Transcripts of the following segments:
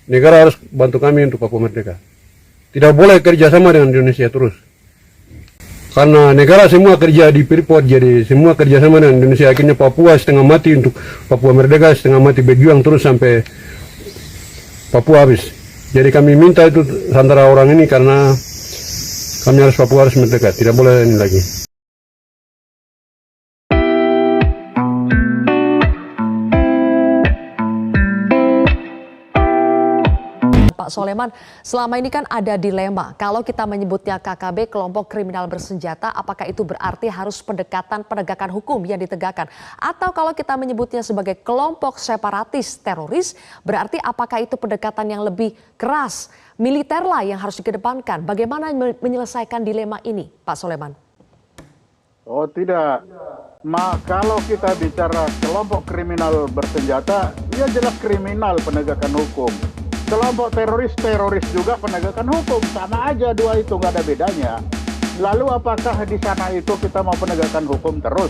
negara harus bantu kami untuk Papua Merdeka. Tidak boleh kerjasama dengan Indonesia terus. Karena negara semua kerja di Freeport, jadi semua kerjasama dengan Indonesia. Akhirnya Papua setengah mati untuk Papua Merdeka, setengah mati berjuang terus sampai Papua habis. Jadi kami minta itu antara orang ini karena kami harus Papua harus merdeka, tidak boleh ini lagi. Pak Soleman, selama ini kan ada dilema. Kalau kita menyebutnya KKB, kelompok kriminal bersenjata, apakah itu berarti harus pendekatan penegakan hukum yang ditegakkan? Atau kalau kita menyebutnya sebagai kelompok separatis teroris, berarti apakah itu pendekatan yang lebih keras? Militerlah yang harus dikedepankan. Bagaimana menyelesaikan dilema ini, Pak Soleman? Oh tidak. Kalau kita bicara kelompok kriminal bersenjata, ya jelas kriminal penegakan hukum. Kelompok teroris juga penegakan hukum, sama aja dua itu, nggak ada bedanya. Lalu apakah di sana itu kita mau penegakan hukum terus?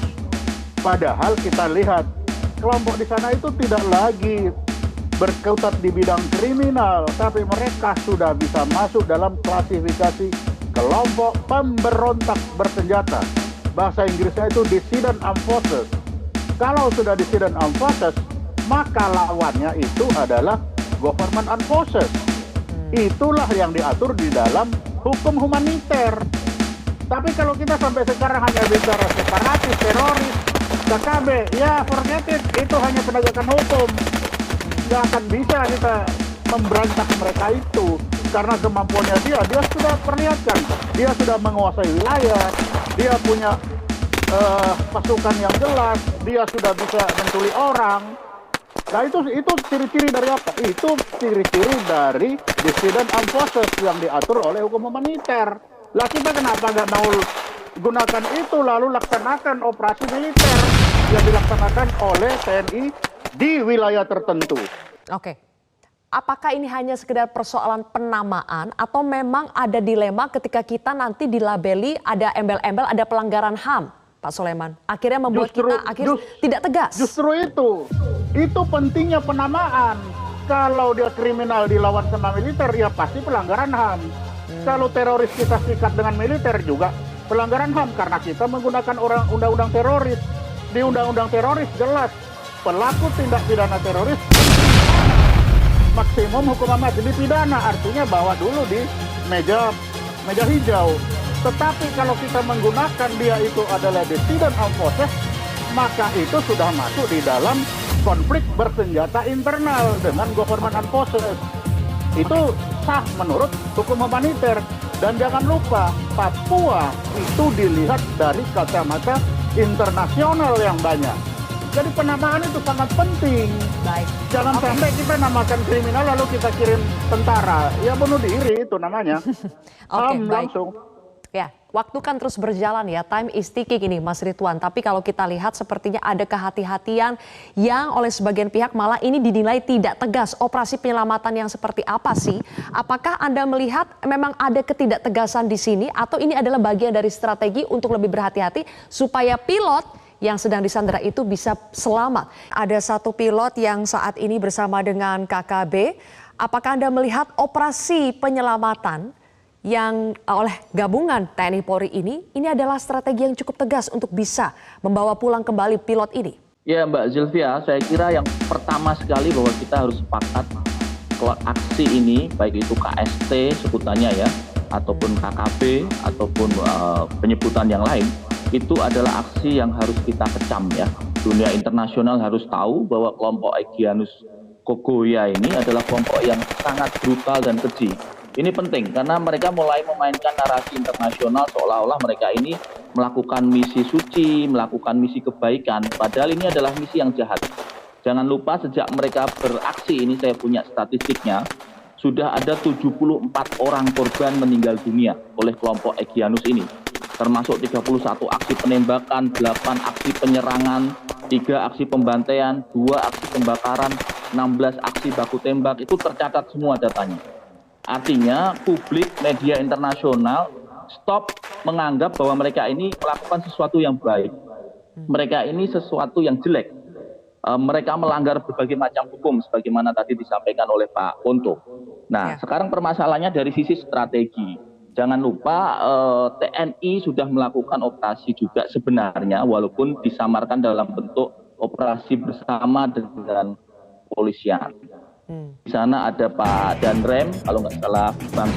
Padahal kita lihat kelompok di sana itu tidak lagi berkutat di bidang kriminal, tapi mereka sudah bisa masuk dalam klasifikasi kelompok pemberontak bersenjata. Bahasa Inggrisnya itu dissident armed forces. Kalau sudah dissident armed forces, maka lawannya itu adalah government armed forces. Itulah yang diatur di dalam hukum humaniter. Tapi kalau kita sampai sekarang hanya bicara separatis, teroris, KKB, ya forget it, itu hanya penegakan hukum. Nggak akan bisa kita memberantas mereka itu, karena kemampuannya dia sudah perlihatkan, dia sudah menguasai wilayah, dia punya pasukan yang jelas, dia sudah bisa menculik orang. Nah itu ciri-ciri dari apa? Itu ciri-ciri dari dissident armed forces yang diatur oleh hukum humaniter. Lah kita kenapa nggak mau gunakan itu lalu laksanakan operasi militer yang dilaksanakan oleh TNI di wilayah tertentu? Oke. Apakah ini hanya sekedar persoalan penamaan atau memang ada dilema ketika kita nanti dilabeli ada embel-embel ada pelanggaran HAM, Pak Soleman? Akhirnya membuat kita tidak tegas. Justru itu pentingnya penamaan. Kalau dia kriminal dilawan sama militer, ya pasti pelanggaran HAM. Kalau teroris kita sikat dengan militer juga pelanggaran HAM, karena kita menggunakan undang-undang teroris. Di undang-undang teroris jelas pelaku tindak pidana teroris maksimum hukuman mati dipidana, artinya bawa dulu di meja hijau. Tetapi kalau kita menggunakan dia itu adalah dissident armed forces, maka itu sudah masuk di dalam konflik bersenjata internal dengan government armed forces. Itu sah menurut hukum humaniter. Dan jangan lupa, Papua itu dilihat dari kacamata internasional yang banyak. Jadi penamaan itu sangat penting. Baik. Jangan sampai kita namakan kriminal lalu kita kirim tentara. Ya bunuh diri itu namanya. Baik. Langsung. Ya, waktu kan terus berjalan ya, time is ticking ini Mas Ridwan. Tapi kalau kita lihat sepertinya ada kehati-hatian yang oleh sebagian pihak malah ini dinilai tidak tegas. Operasi penyelamatan yang seperti apa sih? Apakah Anda melihat memang ada ketidaktegasan di sini atau ini adalah bagian dari strategi untuk lebih berhati-hati supaya pilot yang sedang disandera itu bisa selamat? Ada satu pilot yang saat ini bersama dengan KKB. Apakah Anda melihat operasi penyelamatan yang oleh gabungan TNI Polri ini adalah strategi yang cukup tegas untuk bisa membawa pulang kembali pilot ini? Ya Mbak Zilvia, saya kira yang pertama sekali bahwa kita harus sepakat kalau aksi ini, baik itu KST sebutannya ya, ataupun KKB, ataupun penyebutan yang lain, itu adalah aksi yang harus kita kecam ya. Dunia internasional harus tahu bahwa kelompok Egyanus Kogoya ini adalah kelompok yang sangat brutal dan keji. Ini penting karena mereka mulai memainkan narasi internasional seolah-olah mereka ini melakukan misi suci, melakukan misi kebaikan. Padahal ini adalah misi yang jahat. Jangan lupa sejak mereka beraksi ini, saya punya statistiknya, sudah ada 74 orang korban meninggal dunia oleh kelompok Egyanus ini. Termasuk 31 aksi penembakan, 8 aksi penyerangan, 3 aksi pembantaian, 2 aksi pembakaran, 16 aksi baku tembak, itu tercatat semua datanya. Artinya publik, media internasional stop menganggap bahwa mereka ini melakukan sesuatu yang baik. Mereka ini sesuatu yang jelek. mereka melanggar berbagai macam hukum sebagaimana tadi disampaikan oleh Pak Ponto. Nah, sekarang permasalahannya dari sisi strategi. Jangan lupa TNI sudah melakukan operasi juga sebenarnya walaupun disamarkan dalam bentuk operasi bersama dengan polisian. Di sana ada Pak Danrem, kalau nggak salah Bang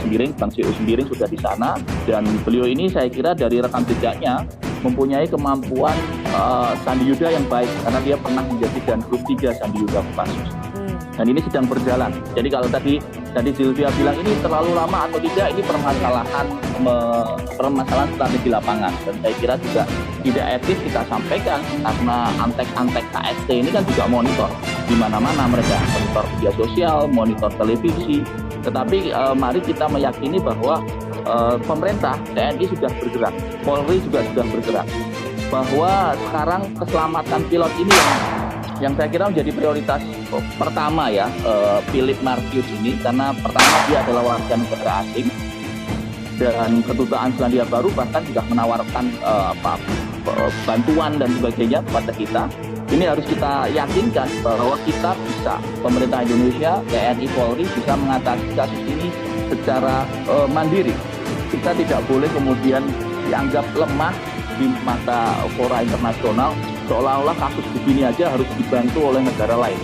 CEO Sembiring sudah di sana, dan beliau ini saya kira dari rekam jejaknya mempunyai kemampuan Sandi Yuda yang baik karena dia pernah menjadi Danrem 3 Sandi Yuda Kopassus. Dan ini sedang berjalan. Jadi kalau tadi Sylvia bilang ini terlalu lama atau tidak, ini permasalahan strategi lapangan. Dan saya kira juga tidak etis kita sampaikan karena antek-antek KST ini kan juga monitor di mana-mana mereka, monitor media sosial, monitor televisi. Tetapi mari kita meyakini bahwa pemerintah, TNI sudah bergerak, Polri juga sudah bergerak. Bahwa sekarang keselamatan pilot ini yang saya kira menjadi prioritas pertama ya, Philip Martius ini, karena pertama dia adalah warga negara asing dan kedutaan Selandia Baru bahkan sudah menawarkan bantuan dan sebagainya kepada kita. Ini harus kita yakinkan bahwa kita bisa, pemerintah Indonesia, TNI, Polri bisa mengatasi kasus ini secara mandiri. Kita tidak boleh kemudian dianggap lemah di mata fora internasional, seolah-olah kasus begini aja harus dibantu oleh negara lain.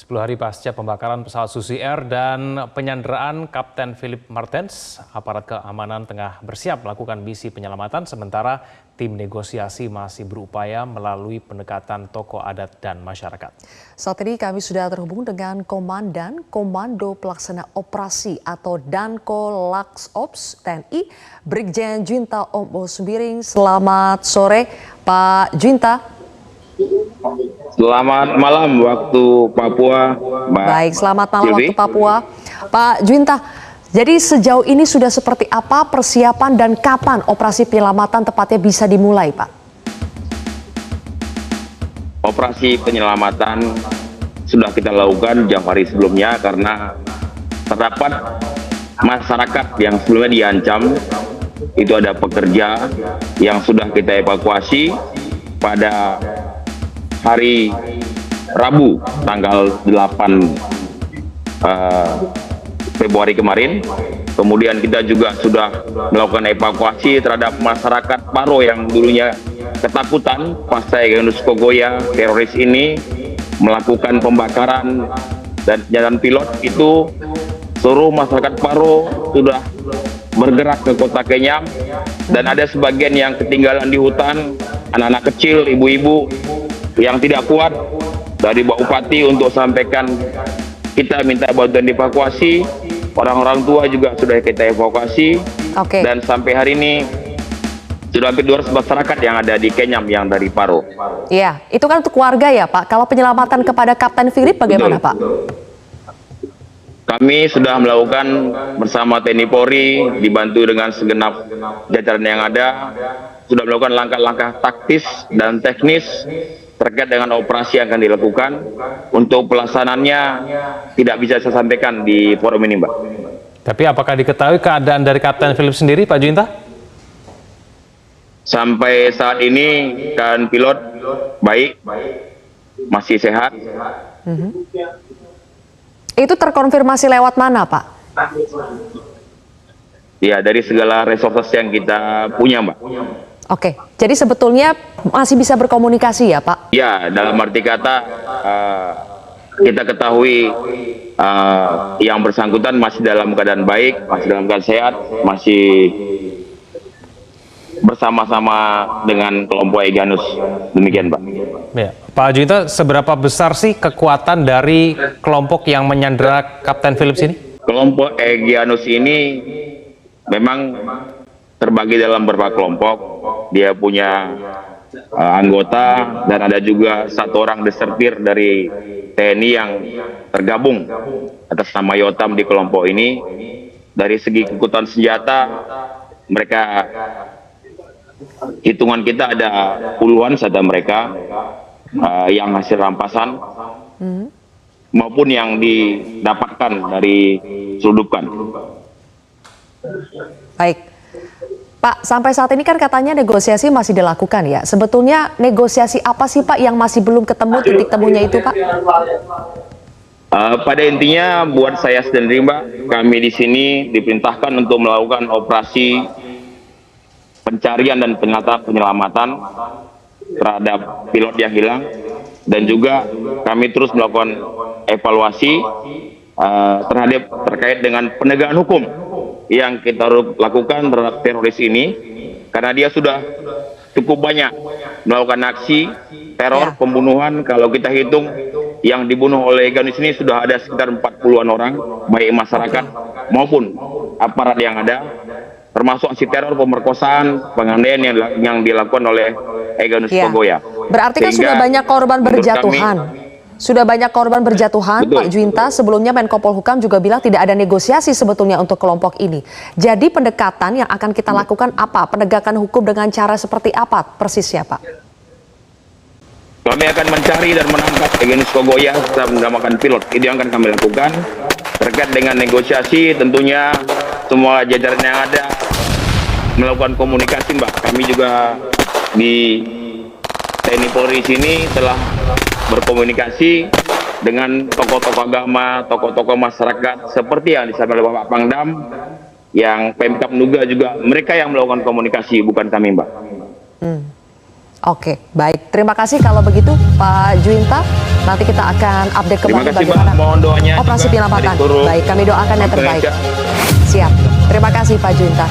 10 hari pasca pembakaran pesawat Susi Air dan penyanderaan Kapten Philip Martens, aparat keamanan tengah bersiap melakukan misi penyelamatan sementara tim negosiasi masih berupaya melalui pendekatan tokoh adat dan masyarakat. Saat ini kami sudah terhubung dengan Komandan Komando Pelaksana Operasi atau Danko Laks Ops TNI, Brigjen Junta Ombo Sembiring. Selamat sore, Pak Junta. Selamat malam waktu Papua, Mbak. Baik, selamat malam Silvi. waktu Papua. Pak Junta, jadi sejauh ini sudah seperti apa persiapan dan kapan operasi penyelamatan tepatnya bisa dimulai, Pak? Operasi penyelamatan sudah kita lakukan jam hari sebelumnya karena terdapat masyarakat yang sebelumnya diancam. Itu ada pekerja yang sudah kita evakuasi pada hari Rabu tanggal 8 Februari kemarin. Kemudian kita juga sudah melakukan evakuasi terhadap masyarakat Paro yang dulunya ketakutan pasca Egyanus Kogoya teroris ini melakukan pembakaran dan penyanderaan pilot. Itu seluruh masyarakat Paro sudah bergerak ke kota Kenyam dan ada sebagian yang ketinggalan di hutan, anak-anak kecil, ibu-ibu yang tidak kuat. Dari Pak Bupati untuk sampaikan kita minta bantuan dievakuasi, orang-orang tua juga sudah kita evakuasi. Dan sampai hari ini sudah hampir 200 masyarakat yang ada di Kenyam yang dari Paro. Iya, itu kan untuk warga ya Pak. Kalau penyelamatan kepada Kapten Philip bagaimana Pak? Kami sudah melakukan bersama TNI Polri dibantu dengan segenap jajaran yang ada, sudah melakukan langkah-langkah taktis dan teknis terkait dengan operasi yang akan dilakukan. Untuk pelaksanaannya tidak bisa saya sampaikan di forum ini, Mbak. Tapi apakah diketahui keadaan dari Kapten Philip sendiri, Pak Junta? Sampai saat ini kan pilot baik, masih sehat. Itu terkonfirmasi lewat mana, Pak? Ya, dari segala resources yang kita punya, Mbak. Oke, jadi sebetulnya masih bisa berkomunikasi ya, Pak? Ya, dalam arti kata kita ketahui yang bersangkutan masih dalam keadaan baik, masih dalam keadaan sehat, masih bersama-sama dengan kelompok Egyanus. Demikian, Pak. Ya, Pak Junta, seberapa besar sih kekuatan dari kelompok yang menyandera Kapten Philip ini? Kelompok Egyanus ini memang terbagi dalam beberapa kelompok. Dia punya anggota dan ada juga satu orang desertir dari TNI yang tergabung atas nama Yotam di kelompok ini. Dari segi kekuatan senjata, mereka hitungan kita ada puluhan saja mereka yang hasil rampasan maupun yang didapatkan dari selundupan. Baik. Pak, sampai saat ini kan katanya negosiasi masih dilakukan ya. Sebetulnya negosiasi apa sih Pak yang masih belum ketemu titik temunya itu Pak? Pada intinya buat saya sendiri Mbak, kami di sini diperintahkan untuk melakukan operasi pencarian dan penyelamatan terhadap pilot yang hilang, dan juga kami terus melakukan evaluasi terkait dengan penegakan hukum yang kita lakukan terhadap teroris ini, karena dia sudah cukup banyak melakukan aksi teror, pembunuhan. Kalau kita hitung yang dibunuh oleh Ganesh ini sudah ada sekitar 40-an orang, baik masyarakat maupun aparat yang ada, termasuk aksi teror, pemerkosaan, penganiayaan yang dilakukan oleh Egyanus Kogoya. Berarti kan sudah banyak korban berjatuhan. Sudah banyak korban berjatuhan, Pak Juwinta. Sebelumnya Menko Polhukam juga bilang tidak ada negosiasi sebetulnya untuk kelompok ini. Jadi pendekatan yang akan kita lakukan apa? Penegakan hukum dengan cara seperti apa persisnya, Pak? Kami akan mencari dan menangkap Egyanus Kogoya serta mengamankan pilot. Itu yang akan kami lakukan. Terkait dengan negosiasi, tentunya semua jajaran yang ada melakukan komunikasi, Mbak. Kami juga di TNI Polri sini telah berkomunikasi dengan tokoh-tokoh agama, tokoh-tokoh masyarakat, seperti yang disampaikan oleh Bapak Pangdam, yang Pemkab menduga juga mereka yang melakukan komunikasi, bukan kami, Mbak. Oke, baik. Terima kasih kalau begitu, Pak Juwinta. Nanti kita akan update kembali bagaimana operasi penyelamatan. Baik, kami doakan yang terbaik. Siap. Terima kasih, Pak Juwinta.